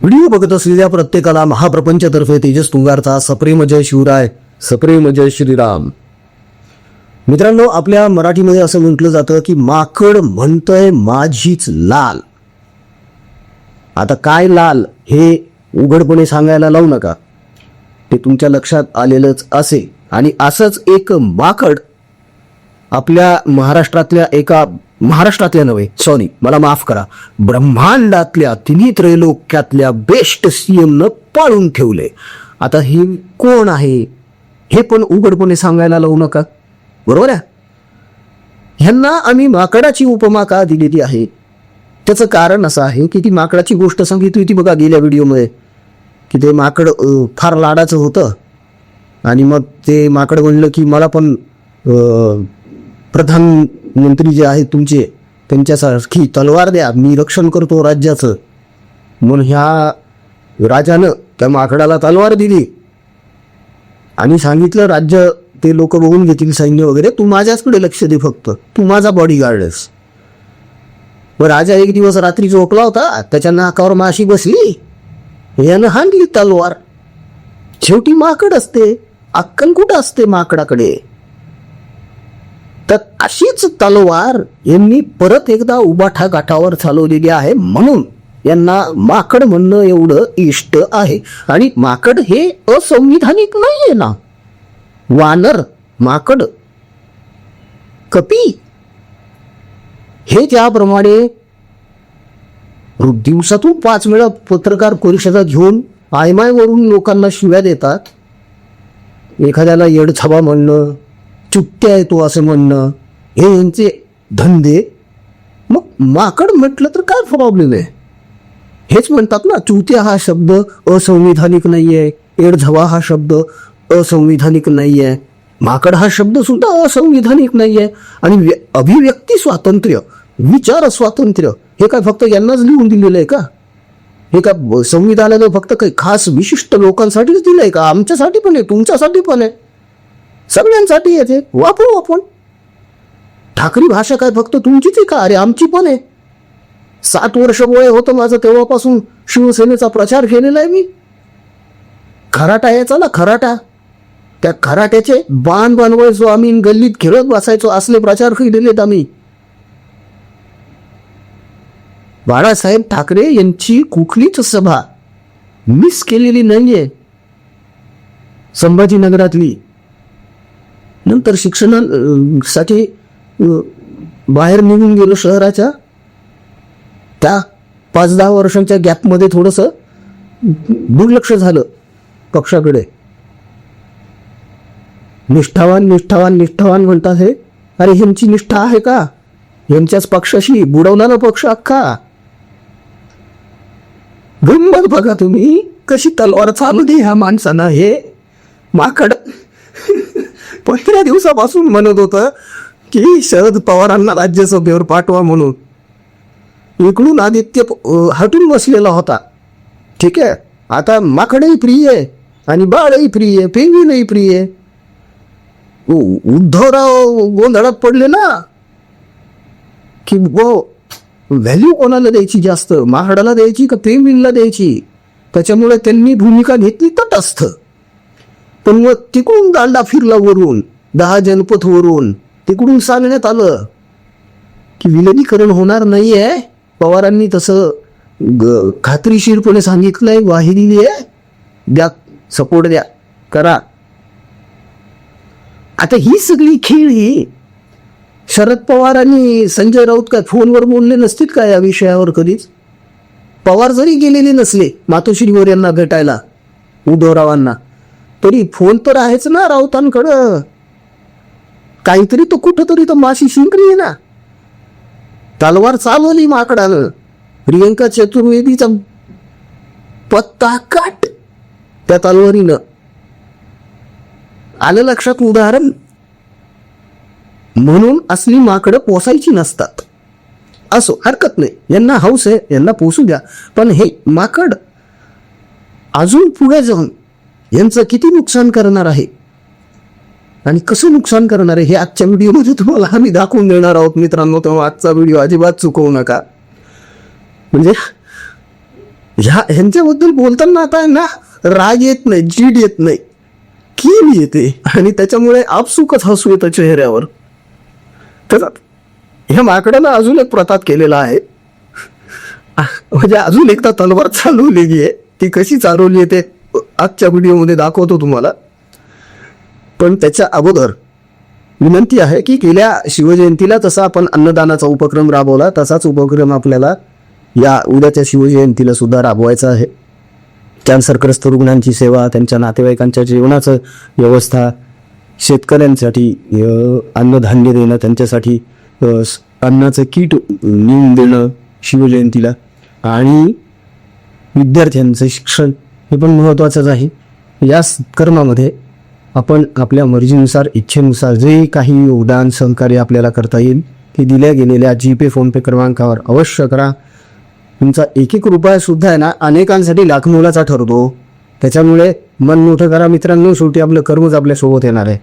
Video बघत असलेल्या प्रत्येकाला महाप्रपंचतर्फे तेजस तुंगारचा सप्रेम जय शिवराय, सप्रेम जय श्रीराम. मित्रांनो, आपल्या मराठीमध्ये असं म्हटलं जातं की माकड म्हणतंय माझीच लाल. आता काय लाल हे उघडपणे सांगायला लावू नका, ते तुमच्या लक्षात आलेलंच असे. आणि असंच एक माकड आपल्या महाराष्ट्रातल्या नव्हे, सॉरी मला माफ करा, ब्रह्मांडातल्या तिन्ही त्रैलोक्यातल्या बेस्ट सीएम न पाळून ठेवले. आता हे कोण आहे हे पण उघडपणे सांगायला लावू नका, बरोबर आहे. ह्यांना आम्ही माकडाची उपमा का दिलेली आहे, त्याचं कारण असं आहे की ती माकडाची गोष्ट सांगितली होती बघा गेल्या व्हिडिओमध्ये, की ते माकड फार लाडाचं होतं आणि मग ते माकड म्हणलं की मला पण प्रधानमंत्री जे आहेत तुमचे त्यांच्यासारखी तलवार द्या, मी रक्षण करतो राज्याचं. म्हणून ह्या राजानं त्या माकडाला तलवार दिली आणि सांगितलं राज्य ते लोक बघून घेतील, सैन्य वगैरे, तू माझ्याचकडे लक्ष दे, फक्त तू माझा बॉडीगार्ड आहेस. व राजा एक दिवस रात्री झोपला होता, त्याच्या नाकावर माशी बसली, यानं हाणली तलवार. शेवटी माकड असते, अक्कल कुठं असते माकडाकडे. तर अशीच तलवार यांनी परत एकदा उबाठा गाठावर चालवलेली आहे, म्हणून यांना माकड म्हणणं एवढं इष्ट आहे. आणि माकड हे असंविधानिक नाहीये ना, वानर, माकड, कपी हे ज्याप्रमाणे दिवसातून 5 वेळा पत्रकार परिषदा घेऊन आयमायवरून लोकांना शिव्या देतात, एखाद्याला येडछाबा म्हणणं, चुट्ट्या आहे तो असं म्हणणं, हे यांचे धंदे. मग माकड म्हटलं तर काय प्रॉब्लेम आहे. हेच म्हणतात ना, चुत्या हा शब्द असंविधानिक नाहीये, येडझवा हा शब्द असंविधानिक नाहीये, माकड हा शब्द सुद्धा असंविधानिक नाहीये. आणि अभिव्यक्ती स्वातंत्र्य, विचार स्वातंत्र्य हे काय फक्त यांनाच लिहून दिलेलं आहे का? हे का संविधानानं फक्त काही खास विशिष्ट लोकांसाठीच दिलंय का? आमच्यासाठी पण आहे, तुमच्यासाठी पण आहे, सगळ्यांसाठी येते, वापरू आपण. ठाकरी भाषा काय फक्त तुमचीच आहे का? अरे आमची पण आहे. 7 वर्ष वय होतं माझं, तेव्हापासून शिवसेनेचा प्रचार केलेला आहे मी. खराटा यायचा ना, खराटा, त्या खराट्याचे बाण बनवायचो आम्ही, गल्लीत खेळत बसायचो, असले प्रचार केलेले आम्ही. बाळासाहेब ठाकरे यांची कुठलीच सभा मिस केलेली नाहीये संभाजीनगरातली. नंतर शिक्षणासाठी बाहेर निघून गेलो शहराच्या, त्या 5-10 वर्षांच्या गॅपमध्ये थोडंसं दुर्लक्ष झालं पक्षाकडे. निष्ठावान निष्ठावान निष्ठावान म्हणतात हे, अरे ह्यांची निष्ठा आहे का? यांच्याच पक्षाशी बुडवला ना पक्ष अख्खा. गंमत बघा तुम्ही, कशी तलवार चालवली ह्या माणसानं. हे माकड पहिल्या दिवसापासून म्हणत होतं की शरद पवारांना राज्यसभेवर पाठवा म्हणून. इकडून आदित्य हटून बसलेला होता, ठीक आहे. आता माकडही प्रिय आहे आणि बाळही प्रिय आहे, पेंगुइनही प्रिय आहे. उद्धवराव गोंधळात पडले ना की व्हॅल्यू कोणाला द्यायची जास्त, माकडाला द्यायची का पेंगुइनला द्यायची. त्याच्यामुळे त्यांनी भूमिका घेतली तटस्थ. पण मग तिकडून दांडा फिरला वरून, 10 जनपथ वरून तिकडून सांगण्यात आलं की विलगीकरण होणार नाहीये. पवारांनी तसं खात्रीशीरपणे सांगितलंय, ग्वाही दिली आहे, द्या सपोर्ट, द्या, करा. आता ही सगळी खेळी शरद पवार आणि संजय राऊत काय फोनवर बोलले नसतील का या विषयावर कधीच? पवार जरी गेलेले नसले मातोश्रीवर यांना भेटायला, उद्धवरावांना, तरी फोन तर आहेच ना राऊतांकडं. काहीतरी तो कुठंतरी तर माशी शिंकली आहे ना. तलवार चालवली माकडानं, प्रियंका चतुर्वेदीचा पत्ता काट त्या तलवारीनं. आलं लक्षात उदाहरण? म्हणून असली माकडं पोसायची नसतात. असो, हरकत नाही, यांना हौस आहे, यांना पोसू द्या. पण हे माकड अजून पुढे जाऊन यांचं किती नुकसान करणार आहे आणि कसं नुकसान करणार आहे हे आजच्या व्हिडिओमध्ये तुम्हाला आम्ही दाखवून देणार आहोत मित्रांनो. तेव्हा आजचा व्हिडिओ अजिबात चुकवू नका. म्हणजे ह्यांच्याबद्दल बोलताना आता ना राग येत नाही, जीड येत नाही, कीव येते आणि त्याच्यामुळे आपसुकच हसू येतं चेहऱ्यावर. तर ह्या माकडानं अजून एक प्रताप केलेला आहे, म्हणजे अजून एकदा तलवार चालवलेली आहे. ती कशी चालवली आहे ते आजच्या व्हिडिओमध्ये दाखवतो तुम्हाला. पण त्याच्या अगोदर विनंती आहे की गेल्या शिवजयंतीला तसा आपण अन्नदानाचा उपक्रम राबवला, तसाच उपक्रम आपल्याला या उद्याच्या शिवजयंतीला सुद्धा राबवायचा आहे. कॅन्सरग्रस्त रुग्णांची सेवा, त्यांच्या नातेवाईकांच्या जेवणाचं व्यवस्था, शेतकऱ्यांसाठी अन्नधान्य देणं, त्यांच्यासाठी अन्नाचं किट नेऊन देणं शिवजयंतीला, आणि विद्यार्थ्यांचं शिक्षण हे पण महत्त्वाचंच आहे. या कर्मामध्ये आपण आपल्या मर्जीनुसार, इच्छेनुसार जे काही योगदान सहकार्य आपल्याला करता येईल ते दिल्या गेलेल्या जीपे फोनपे क्रमांकावर अवश्य करा. तुमचा एक एक रुपयासुद्धा आहे ना अनेकांसाठी लाख मोलाचा ठरतो. त्याच्यामुळे मन मोठं करा मित्रांनो, शेवटी आपलं कर्मच आपल्यासोबत येणार आहे.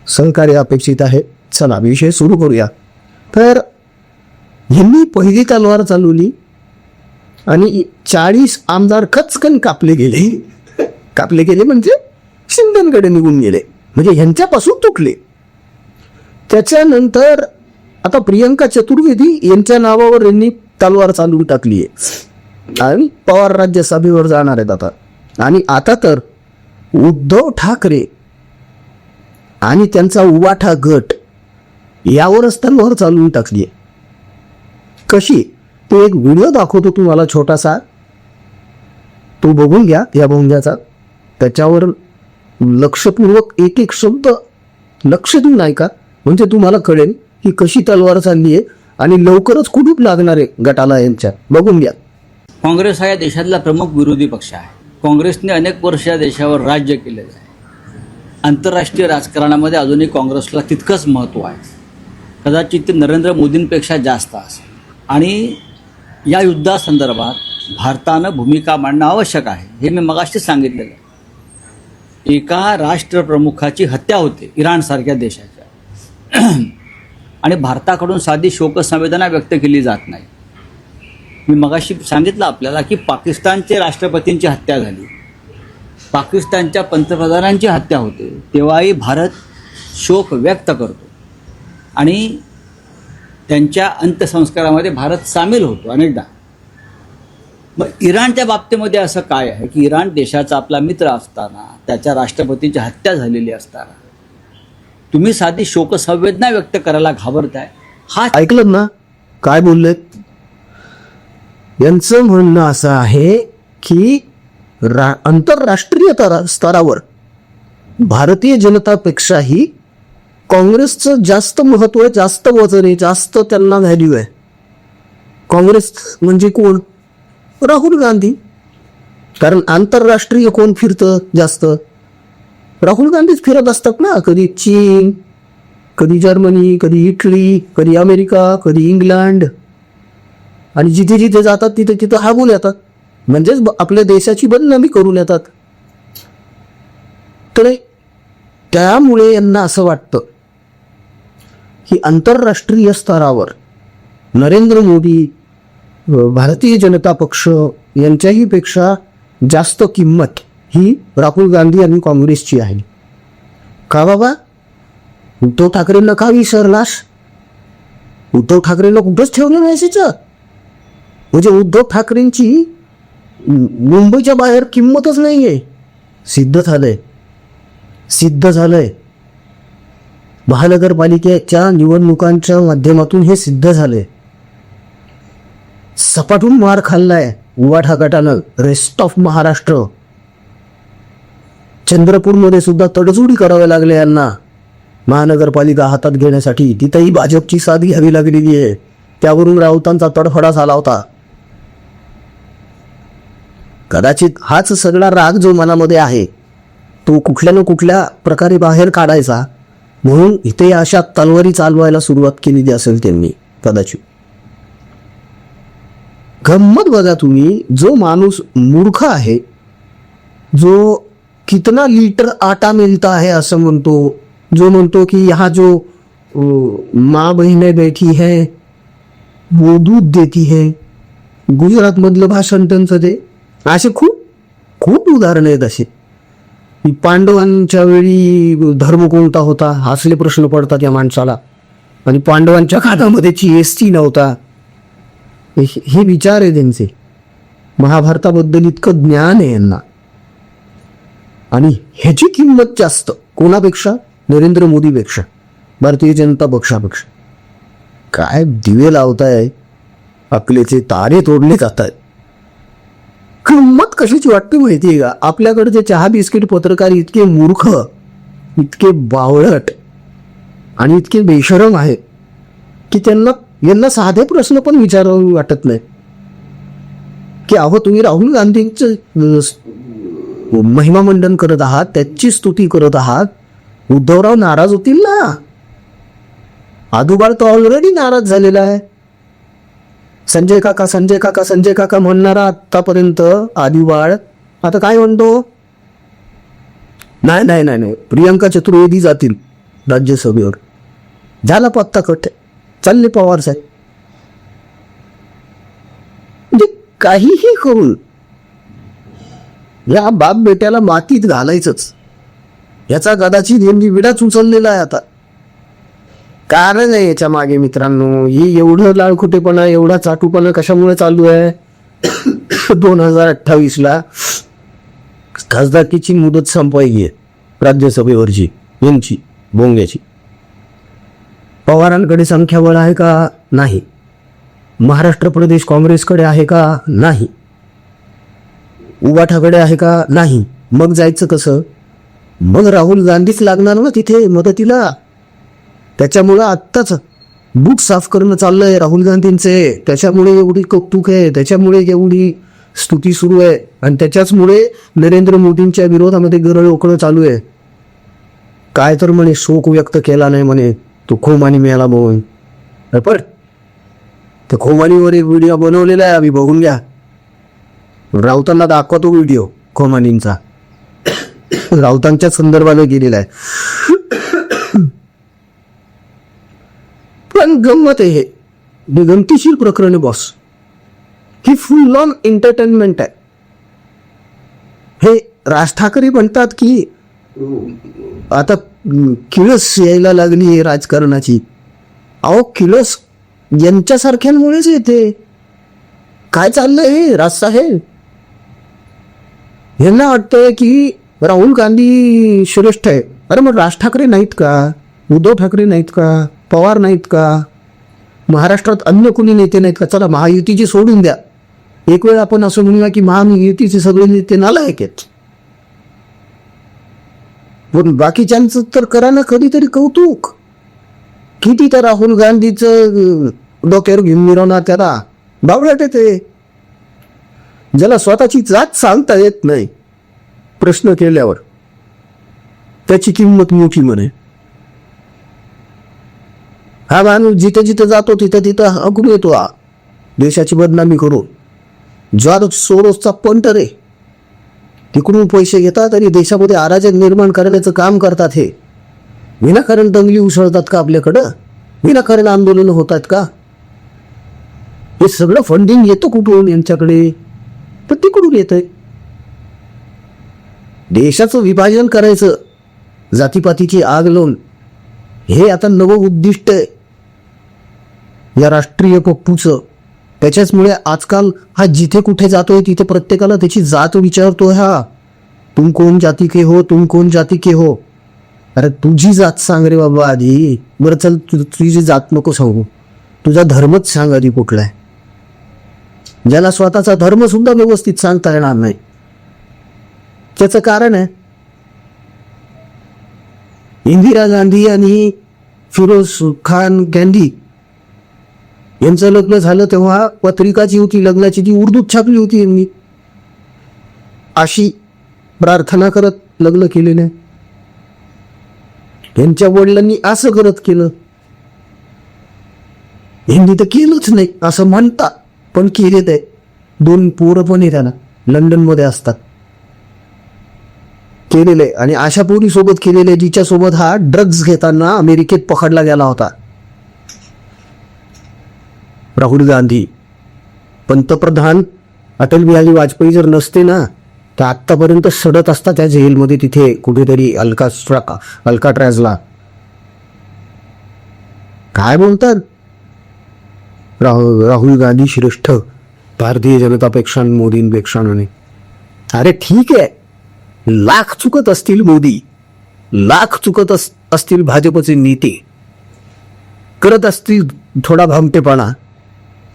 सहकार्य अपेक्षित आहे. चला विषय सुरू करूया. तर ह्यांनी पहिली तलवार चालवली आणि 40 आमदार कचकन कापले गेले म्हणजे शिंदेकडे निघून गेले, म्हणजे ह्यांच्यापासून तुटले. त्याच्यानंतर आता प्रियंका चतुर्वेदी यांच्या नावावर यांनी तलवार चालवून टाकली आहे आणि पवार राज्यसभेवर जाणार आहेत आता. आणि आता तर उद्धव ठाकरे आणि त्यांचा उवाठा गट यावरच तलवार चालवून टाकली आहे. कशी तो एक व्हिडिओ दाखवतो तुम्हाला छोटासा, तो बघून घ्या या भोंग्याचा. त्याच्यावर लक्षपूर्वक एक एक शब्द लक्ष देऊन ऐका, म्हणजे तुम्हाला कळेल की कशी तलवार चालली आहे आणि लवकरच कुठून लागणार आहे गटाला यांच्या. बघून घ्या. काँग्रेस हा या देशातला प्रमुख विरोधी पक्ष आहे. काँग्रेसने अनेक वर्ष या देशावर राज्य केलेलं आहे. आंतरराष्ट्रीय राजकारणामध्ये अजूनही काँग्रेसला तितकंच महत्त्व आहे, कदाचित ते नरेंद्र मोदींपेक्षा जास्त असेल. आणि या युद्धासंदर्भात भारतानं भूमिका मांडणं आवश्यक आहे, हे मी मगाशी सांगितलेलं आहे. एका राष्ट्रप्रमुखाची हत्या होते इराणसारख्या देशाच्या आणि भारताकडून साधी शोकसंवेदना व्यक्त केली जात नाही. मी मगाशी सांगितलं आपल्याला की पाकिस्तानचे राष्ट्रपतींची हत्या झाली, पाकिस्तानच्या पंतप्रधानांची हत्या होते, तेव्हाही भारत शोक व्यक्त करतो आणि त्यांच्या अंत्यसंस्कारामध्ये भारत सामील होतो अनेकदा. मग इराणच्या बाबतीमध्ये असं काय आहे की इराण देशाचा आपला मित्र असताना, त्याच्या राष्ट्रपतींची हत्या झालेली असताना तुम्ही साधी शोकसंवेदना व्यक्त करायला घाबरताय. हा ऐकलं ना काय बोललेत? यांचं म्हणणं असं आहे की आंतरराष्ट्रीय स्तरावर भारतीय जनतापेक्षाही काँग्रेसचं जास्त महत्व आहे, जास्त वजन आहे, जास्त त्यांना व्हॅल्यू आहे. काँग्रेस म्हणजे कोण? राहुल गांधी. कारण आंतरराष्ट्रीय कोण फिरतं जास्त? राहुल गांधीच फिरत असतात ना. कधी चीन, कधी जर्मनी, कधी इटली, कधी अमेरिका, कधी इंग्लंड, आणि जिथे जिथे जातात तिथे तिथं हागून येतात, म्हणजेच आपल्या देशाची बदनामी करून येतात. तर त्यामुळे यांना असं वाटतं की आंतरराष्ट्रीय स्तरावर नरेंद्र मोदी, भारतीय जनता पक्ष यांच्याही पेक्षा जास्त किंमत ही राहुल गांधी आणि काँग्रेसची आहे. का बाबा? उद्धव ठाकरेंना का विसरलास? उद्धव ठाकरेंना कुठंच ठेवलं नाही त्याचं. म्हणजे उद्धव ठाकरेंची मुंबईच्या बाहेर किंमतच नाही आहे. सिद्ध झालंय. महानगरपालिकेच्या निवडणुकांच्या माध्यमातून हे सिद्ध झालंय. सपाटून मार खाल्लाय उवाठा गटानं रेस्ट ऑफ महाराष्ट्र. चंद्रपूरमध्ये सुद्धा तडजोडी कराव्या लागल्या यांना महानगरपालिका हातात घेण्यासाठी. तिथेही भाजपची साथ घ्यावी लागलेली आहे. त्यावरून राऊतांचा तडफडा झाला होता. कदाचित हाच सगळा राग जो मनामध्ये आहे तो कुठल्या ना कुठल्या प्रकारे बाहेर काढायचा म्हणून इथे अशा तलवारी चालवायला सुरुवात केलेली असेल त्यांनी कदाचित. गंमत बघा तुम्ही, जो माणूस मूर्ख आहे, जो कितना लीटर आटा मिलता है असं म्हणतो, जो म्हणतो की यहाँ जो माँ बहिने बैठी है वो दूध देती है, गुजरात मधलं भाषण त्यांचं ते, असे खूप खूप उदाहरणं आहेत असे की पांडवांच्या वेळी धर्म कोणता होता असले प्रश्न पडतात या माणसाला, आणि पांडवांच्या काळामध्ये GST नव्हता. हे विचार आहे त्यांचे. महाभारताबद्दल इतकं ज्ञान आहे यांना, आणि ह्याची किंमत जास्त कोणापेक्षा? नरेंद्र मोदीपेक्षा, भारतीय जनता पक्षापेक्षा. काय दिवे लावताय, अकलेचे तारे तोडले जात आहेत. किंमत कशाची वाटते माहितीये का? आपल्याकडचे चहा बिस्किट पत्रकार इतके मूर्ख, इतके बावळट आणि इतके बेशरम आहेत की यांना साधे प्रश्न पण विचारावे वाटत नाही. की अहो, तुम्ही राहुल गांधींचं महिमा मंडन करत आहात, त्याची स्तुती करत आहात, उद्धवराव नाराज होतील ना. आदुबाळ तो ऑलरेडी नाराज झालेला आहे. संजय काका म्हणणारा आतापर्यंत आदिबाळ आता काय म्हणतो? नाही, प्रियंका चतुर्वेदी जातील राज्यसभेवर. झाला पत्ता कट, चालले पवार साहेब. म्हणजे काहीही करून या बाप बेट्याला मातीत घालायचंच, याचा कदाचित यांनी विडाच उचललेला आहे. आता कारण आहे याच्या मागे मित्रांनो, ही एवढं लाळखुटेपणा, एवढा चाटूपणा कशामुळे चालू आहे? 2028ला खासदारकीची मुदत संपायची आहे राज्यसभेवरची, यांची बोंग्याची. पवारांकडे संख्याबळ आहे का? नाही. महाराष्ट्र प्रदेश काँग्रेसकडे आहे का? नाही. उबाठाकडे आहे का? नाही. मग जायचं कसं? मग राहुल गांधीच लागणार ना तिथे मदतीला. त्याच्यामुळं आत्ताच बुक साफ करणं चाललंय राहुल गांधींचे. त्याच्यामुळे एवढी कौतुक आहे, त्याच्यामुळे एवढी स्तुती सुरू आहे, आणि त्याच्याचमुळे नरेंद्र मोदींच्या विरोधामध्ये गरळोकळं चालू आहे. काय तर म्हणे शोक व्यक्त केला नाही म्हणे तो खोमानी मिळाला म्हणून. पण त्या खोमानीवर एक व्हिडिओ बनवलेला आहे, आम्ही बघून घ्या. राऊतांना दाखवतो व्हिडिओ खोमानींचा, राऊतांच्या संदर्भाने गेलेला आहे. पण गंमत आहे, हे गमतीशीर प्रकरण आहे boss. He full on entertainment आहे. हे राज ठाकरे म्हणतात की आता किळस यायला लागली राजकारणाची. अहो, किळस यांच्यासारख्यांमुळेच येते. काय चाललंय हे राजसाहेब? यांना वाटतंय की राहुल गांधी श्रेष्ठ आहे. अरे मग राज ठाकरे नाहीत का? उद्धव ठाकरे नाहीत का? पवार नाहीत का? महाराष्ट्रात अन्य कोणी नेते नाहीत का? चला महायुतीची सोडून द्या. एक वेळ आपण असं म्हणूया की महायुतीचे सगळे नेते नालायक आहेत, पण बाकीच्यांचं तर करा ना कधीतरी कौतुक. किती तर राहुल गांधीचं डोक्यावर घेऊन मिरवणार त्याला बावळट येते. ज्याला स्वतःची जात सांगता येत नाही प्रश्न केल्यावर, त्याची किंमत मोठी म्हणे. हा माणूस जिथे जिथे जातो तिथे तिथं हकून येतो, हा देशाची बदनामी करून. जॉर्ज सोरोसचा पंटर आहे, तिकडून पैसे घेतात आणि देशामध्ये अराजक निर्माण करण्याचं काम करतात. हे विनाकारण दंगली उसळतात का आपल्याकडं? विनाकारण आंदोलन होतात का? हे सगळं फंडिंग येतं कुठून यांच्याकडे? पण तिकडून येतंय. देशाचं विभाजन करायचं, जातीपातीची आग लावून, हे आता नवं उद्दिष्ट आहे या राष्ट्रीय पप्पूचं. त्याच्याचमुळे आजकाल हा जिथे कुठे जातोय तिथे प्रत्येकाला त्याची जात विचारतोय. हा तुम कोण जाती के हो, तुम कोण जाती के हो. अरे तुझी जात सांग रे बाबा आधी. बरं चल, तुझी जात नको सांगू, तुझा धर्मच सांग आधी कुठला आहे. ज्याला स्वतःचा धर्म सुद्धा व्यवस्थित सांगता येणार नाही, त्याचं कारण आहे इंदिरा गांधी आणि फिरोज खान गँधी यांचं लग्न झालं तेव्हा पत्रिका जी होती लग्नाची ती उर्दूत छापली होती. यांनी अशी प्रार्थना करत लग्न केलेलं आहे. यांच्या वडिलांनी असं करत केलं. यांनी तर केलंच नाही असं म्हणतात, पण केले ते. 2 पोरं पण आहे त्याला, लंडनमध्ये असतात. केलेले, आणि अशा पोरी सोबत केलेले जिच्यासोबत हा ड्रग्ज घेताना अमेरिकेत पकडला गेला होता. राहुल गांधी पंतप्रधान अटल बिहारी वाजपेयी जर नसते ना तर आत्तापर्यंत सडत असता त्या जेलमध्ये तिथे कुठेतरी अल्काट्राजला. काय बोलतात राहुल गांधी श्रेष्ठ भारतीय जनतापेक्षा मोदींपेक्षा म्हणे. अरे ठीक आहे, लाख चुकत असतील मोदी, लाख चुकत असतील भाजपचे नेते, करत असतील थोडा भामटेपणा,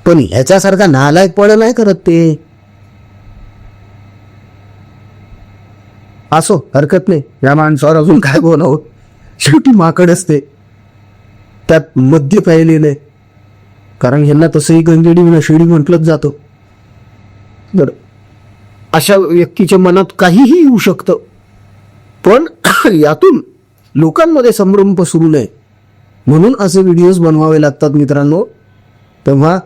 पण ह्याच्यासारखा नालायकपणा नाही करत ते. असो, हरकत नाही, या माणसावर अजून काय बोलावं, शेवटी माकड असते, त्यात मद्य प्यायलेलं आहे, कारण ह्यांना तसंही गंगेडी नशेडी म्हटलंच जातं. तर अशा व्यक्तीच्या मनात काहीही येऊ शकतं, पण यातून लोकांमध्ये संभ्रम पसरू नये म्हणून असे व्हिडिओज बनवावे लागतात मित्रांनो. तेव्हा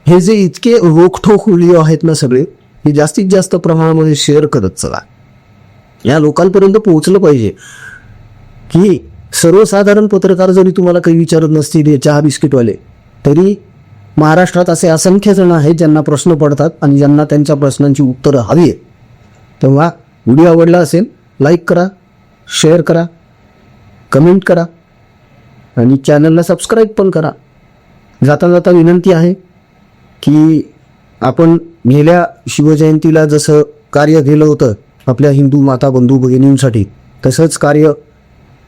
हे जे इतके रोखठोक व्हिडिओ आहेत ना सगळे, हे जास्तीत जास्त प्रमाणामध्ये शेअर करत चला. या लोकांपर्यंत पोहोचलं पाहिजे की सर्वसाधारण पत्रकार जरी तुम्हाला काही विचारत नसतील, चहा बिस्किटवाले, तरी महाराष्ट्रात असे असंख्य जण आहेत ज्यांना प्रश्न पडतात आणि ज्यांना त्यांच्या प्रश्नांची उत्तरं हवी आहेत. तेव्हा व्हिडिओ आवडला असेल लाईक करा, शेअर करा, कमेंट करा आणि चॅनलला सबस्क्राईब पण करा. जाता जाता विनंती आहे की आपण गेल्या शिवजयंतीला जसं कार्य केलं होतं आपल्या हिंदू माता बंधू भगिनींसाठी, तसंच कार्य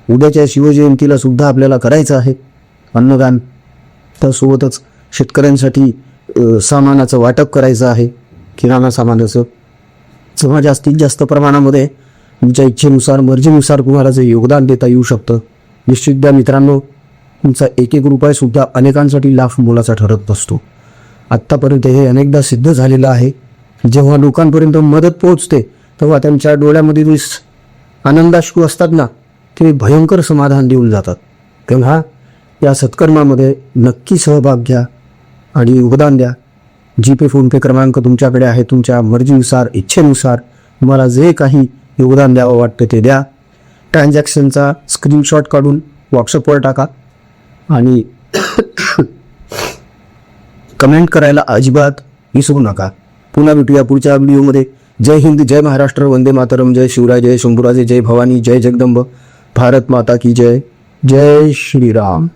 उद्याच्या शिवजयंतीला सुद्धा आपल्याला करायचं आहे. अन्नदान, त्यासोबतच शेतकऱ्यांसाठी सामानाचं वाटप करायचं आहे, किराणा सामानाचं. जेव्हा जास्तीत जास्त प्रमाणामध्ये तुमच्या इच्छेनुसार मर्जीनुसार तुम्हाला जे योगदान देता येऊ शकतं निश्चित द्या मित्रांनो. तुमचा एक एक रुपयासुद्धा अनेकांसाठी लाख मोलाचा ठरत असतो. आत्तापर्यंत हे अनेकदा सिद्ध झालेलं आहे. जेव्हा लोकांपर्यंत मदत पोहोचते तेव्हा त्यांच्या डोळ्यामध्ये जे आनंदाश्रू असतात ना, ते भयंकर समाधान देऊन जातात. तेव्हा या सत्कर्मामध्ये नक्की सहभाग घ्या आणि योगदान द्या. जीपे फोनपे क्रमांक तुमच्याकडे आहे. तुमच्या मर्जीनुसार इच्छेनुसार तुम्हाला जे काही योगदान द्यावं वाटतं ते द्या. ट्रान्झॅक्शनचा स्क्रीनशॉट काढून व्हॉट्सअपवर टाका आणि कमेंट करायला अजिबात विसरू नका. पुन्हा भेटूया पुढच्या व्हिडिओमध्ये. जय हिंद, जय महाराष्ट्र, वंदे मातरम, जय शिवराय, जय शंभूराजे, जय भवानी, जय जगदंब, भारत माता की जय, जय श्रीराम.